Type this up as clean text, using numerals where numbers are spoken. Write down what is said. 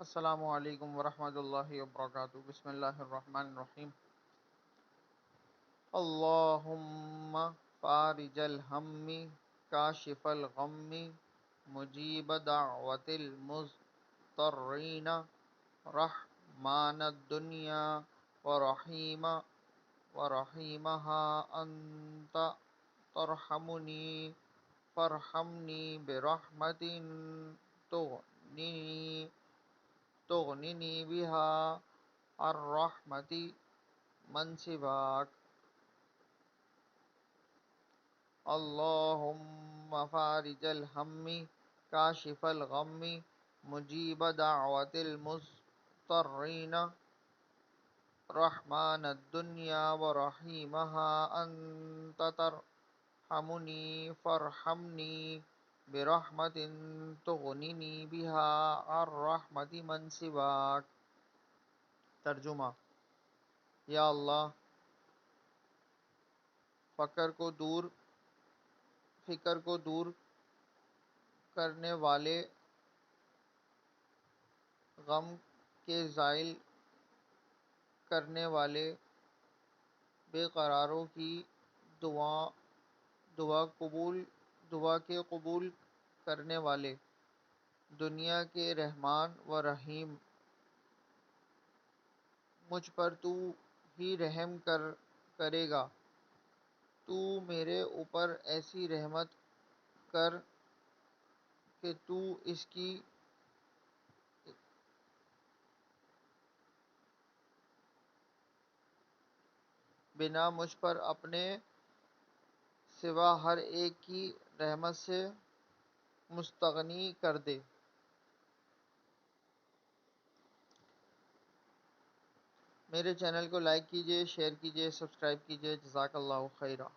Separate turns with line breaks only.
السلام علیکم ورحمۃ اللہ وبرکاتہ۔ بسم اللہ الرحمن الرحیم۔ اللہم فارج الہم کاشف الغم مجیب دعوت المضطرین رحمان الدنیا ورحیمہا انت ترحمنی فارحمنی برحمت تغننی بہا الرحمت من سواک۔ اللہم فارج الہم کاشف الغم مجیب دعوت المضطرین رحمان الدنیا ورحیمہا انت ترحمنی فارحمنی برحمت تغننی بہا الرحمت من سواک۔ ترجمہ: یا اللہ، فکر کو دور کرنے والے، غم کے زائل کرنے والے، بے قراروں کی دعا کے قبول کرنے والے، دنیا کے رحمان و رحیم، مجھ پر تو ہی رحم کرے گا۔ تو میرے اوپر ایسی رحمت کر کہ تو اس کی بنا مجھ پر اپنے سوا ہر ایک کی رحمت سے مستغنی کر دے۔ میرے چینل کو لائک کیجیے، شیئر کیجیے، سبسکرائب کیجیے۔ جزاک اللہ خیرہ۔